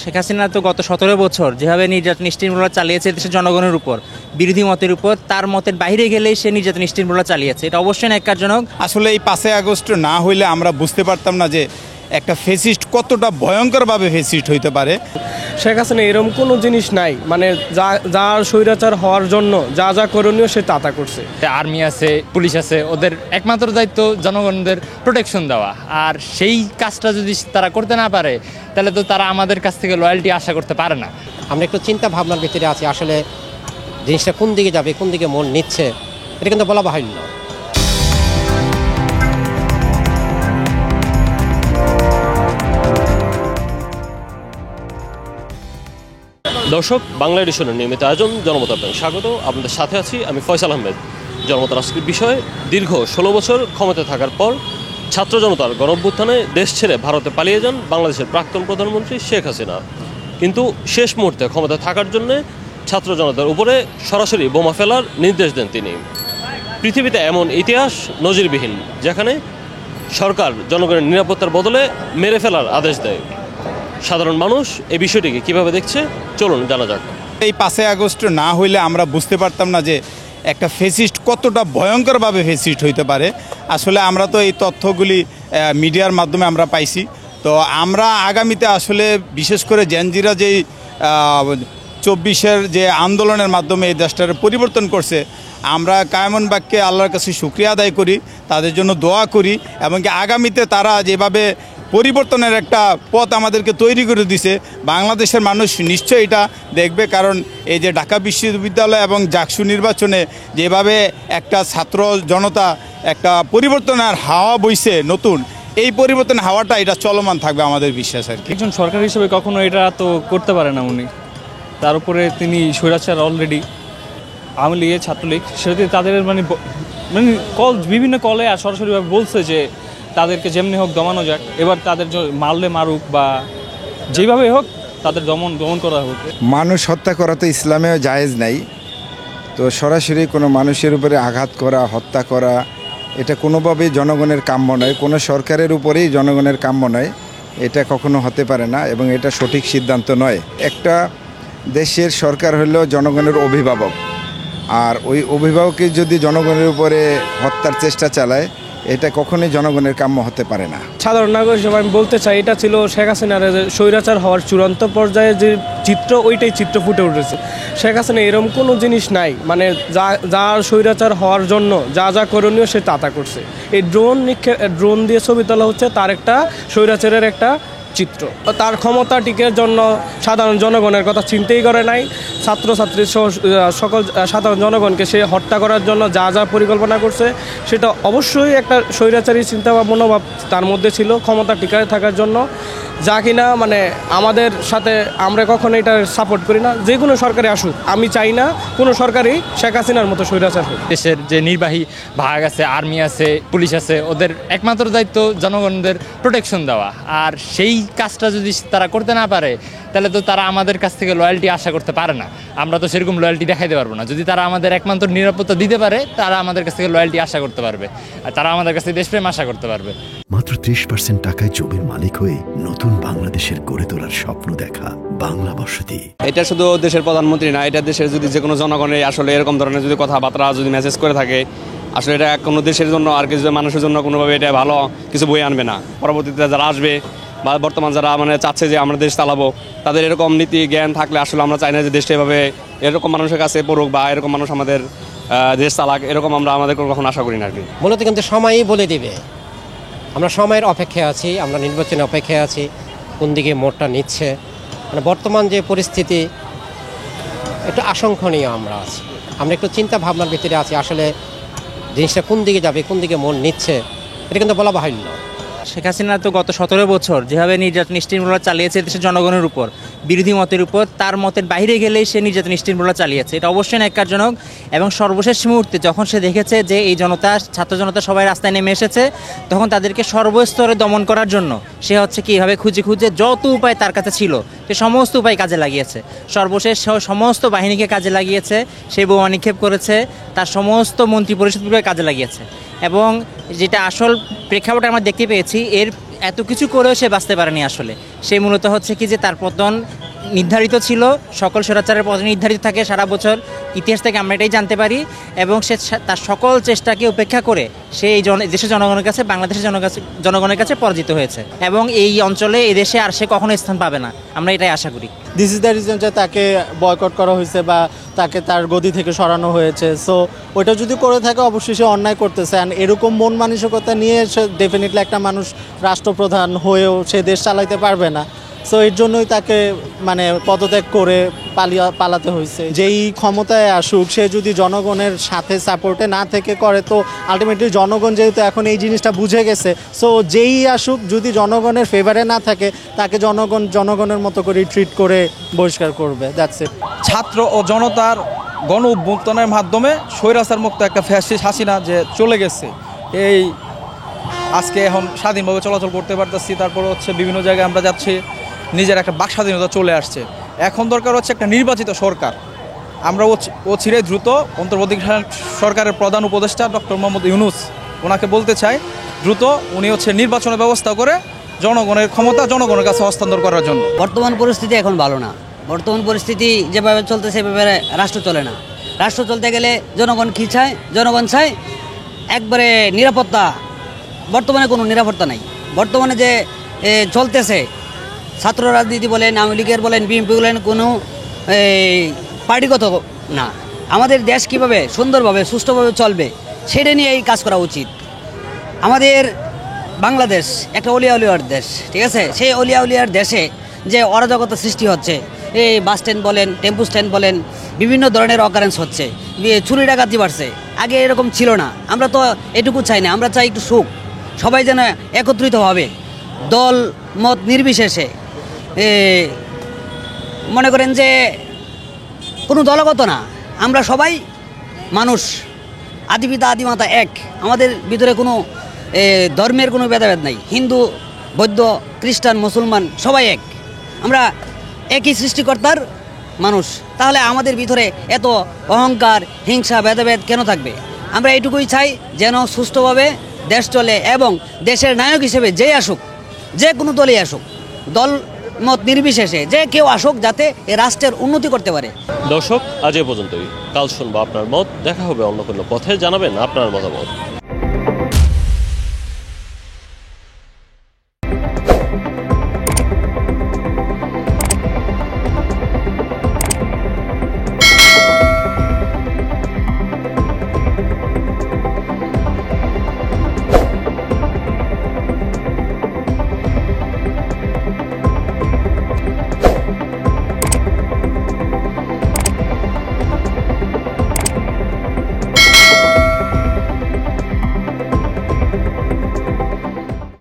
শেখ হাসিনা তো গত 17 বছর যেভাবে নির্যাতন নিষ্ঠুরতা চালিয়েছে দেশের জনগণের উপর, বিরোধী মতের উপর, তার মতের বাইরে গেলেই সে নির্যাতন নিষ্ঠুরতা চালিয়েছে। এটা অবশ্যই ন্যাক্কারজনক। আসলে এই 5 আগস্ট না হইলে আমরা বুঝতে পারতাম না যে একটা ফেসিস্ট কতটা ভয়ঙ্করভাবে ফেসিস্ট হইতে পারে। শেখ হাসিনা এরকম কোনো জিনিস নাই, মানে যা স্বৈরাচার হওয়ার জন্য যা যা করণীয় সে তা করছে। আর্মি আছে, পুলিশ আছে, ওদের একমাত্র দায়িত্ব জনগণদের প্রোটেকশন দেওয়া। আর সেই কাজটা যদি তারা করতে না পারে তাহলে তো তারা আমাদের কাছ থেকে লয়্যালটি আশা করতে পারে না। আমরা একটু চিন্তা ভাবনার ভিতরে আছি, আসলে জিনিসটা কোন দিকে যাবে, কোন দিকে মন নিচ্ছে, এটা কিন্তু বলা বাহুল্য। দর্শক, বাংলা এডিশনের নিয়মিত আয়োজন জনমত আপনাকে স্বাগত। আপনাদের সাথে আছি আমি ফয়সাল আহমেদ। জনমতের আজকের বিষয়ে দীর্ঘ 16 বছর ক্ষমতায় থাকার পর ছাত্র জনতার গণঅভ্যুত্থানে দেশ ছেড়ে ভারতে পালিয়ে যান বাংলাদেশের প্রাক্তন প্রধানমন্ত্রী শেখ হাসিনা। কিন্তু শেষ মুহূর্তে ক্ষমতায় থাকার জন্য ছাত্র জনতার উপরে সরাসরি বোমা ফেলার নির্দেশ দেন তিনি। পৃথিবীতে এমন ইতিহাস নজিরবিহীন, যেখানে সরকার জনগণের নিরাপত্তার বদলে মেরে ফেলার আদেশ দেয়। সাধারণ মানুষ এই বিষয়টিকে কীভাবে দেখছে চলুন জানা যাক। এই 5 আগস্ট না হইলে আমরা বুঝতে পারতাম না যে একটা ফেসিস্ট কতটা ভয়ঙ্করভাবে ফেসিস্ট হইতে পারে। আসলে আমরা তো এই তথ্যগুলি মিডিয়ার মাধ্যমে আমরা পাইছি। তো আমরা আগামীতে আসলে বিশেষ করে জেনজিরা যেই 24-এর যে আন্দোলনের মাধ্যমে এই দেশটার পরিবর্তন করছে, আমরা কায়মন বাক্যে আল্লাহর কাছে শুকরিয়া আদায় করি, তাদের জন্য দোয়া করি, এবং কি আগামীতে তারা যেভাবে পরিবর্তনের একটা পথ আমাদেরকে তৈরি করে দিছে, বাংলাদেশের মানুষ নিশ্চয়ই এটা দেখবে। কারণ এই যে ঢাকা বিশ্ববিদ্যালয় এবং জাকসু নির্বাচনে যেভাবে একটা ছাত্র জনতা একটা পরিবর্তনের হাওয়া বইছে নতুন, এই পরিবর্তন হাওয়াটা এটা চলমান থাকবে আমাদের বিশ্বাস আর কি। একজন সরকার হিসেবে কখনো এটা তো করতে পারে না উনি। তার উপরে তিনি স্বৈরাচার অলরেডি, আওয়ামী লীগের ছাত্রলীগ, সেটা তাদের মানে বিভিন্ন কলে আর সরাসরিভাবে বলছে যে তাদেরকে যেমনি হোক দমানো যাক, এবার তাদের মারলে মারুক বা যেভাবে হোক তাদের দমন করা হোক। মানুষ হত্যা করা তো ইসলামেও জায়েজ নাই। তো সরাসরি কোনো মানুষের উপরে আঘাত করা, হত্যা করা, এটা কোনোভাবেই জনগণের কাম্য নয়, কোনো সরকারের উপরেই জনগণের কাম্য নয়। এটা কখনো হতে পারে না এবং এটা সঠিক সিদ্ধান্ত নয়। একটা দেশের সরকার হলো জনগণের অভিভাবক, আর ওই অভিভাবকের যদি জনগণের উপরে হত্যার চেষ্টা চালায়, এটা কখনোই জনগণের কাম্য হতে পারে না। সাধারণ নাগরিক হিসেবে আমি বলতে চাই, এটা ছিল শেখ হাসিনার স্বৈরাচার হওয়ার চূড়ান্ত পর্যায়ে যে চিত্র, ওইটাই চিত্র ফুটে উঠেছে। শেখ হাসিনা এরকম কোনো জিনিস নাই, মানে যা স্বৈরাচার হওয়ার জন্য যা যা করণীয় সে তা করছে। এই ড্রোন দিয়ে ছবি তোলা হচ্ছে তার একটা স্বৈরাচারের একটা চিত্র। তার ক্ষমতা টিকের জন্য সাধারণ জনগণের কথা চিন্তাই করে নাই। ছাত্রছাত্রী সহ সকল সাধারণ জনগণকে সে হত্যা করার জন্য যা যা পরিকল্পনা করছে, সেটা অবশ্যই একটা স্বৈরাচারী চিন্তা বা মনোভাব তার মধ্যে ছিল ক্ষমতা টিকায় থাকার জন্য, যা কিনা মানে আমাদের সাথে আমরা কখনো এটা সাপোর্ট করি না। যে কোনো সরকারে আসুক, আমি চাই না কোনো সরকারই শেখ হাসিনার মতো স্বৈরাচার হোক। দেশের যে নির্বাহী ভাগ আছে, আর্মি আছে, পুলিশ আছে, ওদের একমাত্র দায়িত্ব জনগণদের প্রোটেকশন দেওয়া। আর সেই কাজটা যদি তারা করতে না পারে তাহলে তো তারা আমাদের কাছ থেকে লয়্যালটি আশা করতে পারে না। আমরা তো সেরকম লয়্যালটি দেখাইতে পারবো না। যদি তারা আমাদের একমাত্র নিরাপত্তা দিতে পারে, তারা আমাদের কাছ থেকে লয়্যালটি আশা করতে পারবে, আর তারা আমাদের কাছ থেকে দেশপ্রেম আশা করতে পারবে। মাত্র 30% টাকায় জমির মালিক হয়ে নতুন বাংলাদেশের গড়ে তোলার স্বপ্ন দেখা বাংলা বসতি। এটা শুধু দেশের প্রধানমন্ত্রী না, এটা দেশের যদি যে কোনো জনগণের আসলে এরকম ধরনের যদি কথাবার্তা যদি মেসেজ করে থাকে, আসলে এটা কোনো দেশের জন্য আর কিছু মানুষের জন্য কোনোভাবে এটা ভালো কিছু বই আনবে না। পরবর্তীতে যারা আসবে বা বর্তমান যারা মানে চাচ্ছে যে আমরা দেশ চালাবো, তাদের এরকম নীতি জ্ঞান থাকলে আসলে আমরা চাই না যে দেশটা এভাবে এরকম মানুষের কাছে পড়ুক বা এরকম মানুষ আমাদের দেশ চালাক, এরকম আমরা আমাদের কখনো আশা করি না আর কি। মূলত কিন্তু সময়ই বলে দিবে। আমরা সময়ের অপেক্ষায় আছি, আমরা নির্বাচনের অপেক্ষায় আছি, কোন দিকে মোড়টা নিচ্ছে। মানে বর্তমান যে পরিস্থিতি একটু আশঙ্কনীয় আমরা আছি, আমরা একটু চিন্তা ভাবনার ভিতরে আছি, আসলে জিনিসটা কোন দিকে যাবে, কোন দিকে মোড় নিচ্ছে, এটা কিন্তু বলা বাহুল্য। শেখ হাসিনা তো গত 17 বছর যেভাবে নির্যাতন নিষ্ঠুরতা চালিয়েছে দেশের জনগণের উপর, বিরোধী মতের উপর, তার মতের বাইরে গেলেই সে নির্যাতন নিষ্ঠুরতা চালিয়েছে। এটা অবশ্যই ন্যাক্কারজনক। এবং সর্বশেষ মুহূর্তে যখন সে দেখেছে যে এই জনতা, ছাত্র জনতা সবাই রাস্তায় নেমে এসেছে, তখন তাদেরকে সর্বস্তরে দমন করার জন্য সে হচ্ছে কীভাবে খুঁজে যত উপায় তার কাছে ছিল সে সমস্ত উপায় কাজে লাগিয়েছে। সর্বশেষ সমস্ত বাহিনীকে কাজে লাগিয়েছে, সে বোমা নিক্ষেপ করেছে, তার সমস্ত মন্ত্রী পরিষদগুলোকে কাজে লাগিয়েছে। এবং যেটা আসল প্রেক্ষাপটে আমরা দেখতে পেয়েছি, এর এত কিছু করেও সে বাঁচতে পারেনি আসলে। সে মূলত হচ্ছে কি যে তার পতন নির্ধারিত ছিল, সকল স্বৈরাচারের পতন নির্ধারিত থাকে সারা বছর, ইতিহাস থেকে আমরা এটাই জানতে পারি। এবং সে তার সকল চেষ্টাকে উপেক্ষা করে সে এই দেশের জনগণের কাছে, বাংলাদেশের জনগণের কাছে পরাজিত হয়েছে এবং এই অঞ্চলে, এই দেশে আর সে কখনো স্থান পাবে না, আমরা এটাই আশা করি। দিস ইজ দ্য রিজন যে তাকে বয়কট করা হয়েছে বা তাকে তার গদি থেকে সরানো হয়েছে। সো ওইটা যদি করে থাকে অবশ্যই সে অন্যায় করতেছে। অ্যান্ড এরকম মন মানসিকতা নিয়ে সে ডেফিনেটলি একটা মানুষ রাষ্ট্রপ্রধান হয়েও সে দেশ চালাইতে পারবে না। সো এর জন্যই তাকে মানে পদত্যাগ করে পালাতে হয়েছে। যেই ক্ষমতায় আসুক সে যদি জনগণের সাথে সাপোর্টে না থেকে করে, তো আলটিমেটলি জনগণ যেহেতু এখন এই জিনিসটা বুঝে গেছে, সো যেই আসুক যদি জনগণের ফেভারে না থাকে তাকে জনগণের মতো করে ট্রিট করে বহিষ্কার করবে। That's it. ছাত্র ও জনতার গণ অভ্যুত্থানের মাধ্যমে স্বৈরাচার মুক্ত একটা ফ্যাসিস্ট হাসিনা যে চলে গেছে, এই আজকে এখন স্বাধীনভাবে চলাচল করতে পারতেছি। তারপর হচ্ছে বিভিন্ন জায়গায় আমরা যাচ্ছি, নিজের একটা বাক স্বাধীনতা চলে আসছে। এখন দরকার হচ্ছে একটা নির্বাচিত সরকার। আমরা চিরে দ্রুত অন্তর্বর্তী সরকারের প্রধান উপদেষ্টা ডক্টর মোহাম্মদ ইউনূস, ওনাকে বলতে চাই দ্রুত উনি হচ্ছে নির্বাচনের ব্যবস্থা করে জনগণের ক্ষমতা জনগণের কাছে হস্তান্তর করার জন্য। বর্তমান পরিস্থিতি এখন ভালো না। বর্তমান পরিস্থিতি যেভাবে চলতেছে সেভাবে রাষ্ট্র চলে না। রাষ্ট্র চলতে গেলে জনগণ কী চায়? জনগণ চায় একবারে নিরাপত্তা। বর্তমানে কোনো নিরাপত্তা নাই। বর্তমানে যে চলতেছে, ছাত্র রাজনীতি বলেন, আওয়ামী লীগের বলেন, বিএনপি বলেন, কোনো পার্টিগত না। আমাদের দেশ কীভাবে সুন্দরভাবে সুষ্ঠুভাবে চলবে সেটা নিয়ে এই কাজ করা উচিত। আমাদের বাংলাদেশ একটা অলিয়া উলিয়ার দেশ, ঠিক আছে? সেই অলিয়া উলিয়ার দেশে যে অরাজকতা সৃষ্টি হচ্ছে, এই বাস স্ট্যান্ড বলেন, টেম্পু স্ট্যান্ড বলেন, বিভিন্ন ধরনের অকারেন্স হচ্ছে, চুরি ডাকাতি বাড়ছে। আগে এরকম ছিল না। আমরা তো এটুকু চাই না, আমরা চাই একটু সুখ, সবাই যেন একত্রিতভাবে দল মত নির্বিশেষে, মনে করেন যে কোনো দলগত না, আমরা সবাই মানুষ, আদিপিতা আদিমাতা এক। আমাদের ভিতরে কোনো ধর্মের কোনো ভেদাভেদ নাই। হিন্দু, বৌদ্ধ, খ্রিস্টান, মুসলমান সবাই এক। আমরা একই সৃষ্টিকর্তার মানুষ। তাহলে আমাদের ভিতরে এত অহংকার, হিংসা, ভেদাভেদ কেন থাকবে? আমরা এইটুকুই চাই যেন সুষ্ঠুভাবে দেশ চলে এবং দেশের নায়ক হিসেবে যে আসুক, যে কোনো দলই আসুক, দল মত নির্বিশেষে যে কেউ আসুক, যাতে এ রাষ্ট্রের উন্নতি করতে পারে। দর্শক, আজ এ পর্যন্তই। কাল শুনবো আপনার মত। দেখা হবে অন্য কোনো পথে। জানাবেন আপনার মতামত।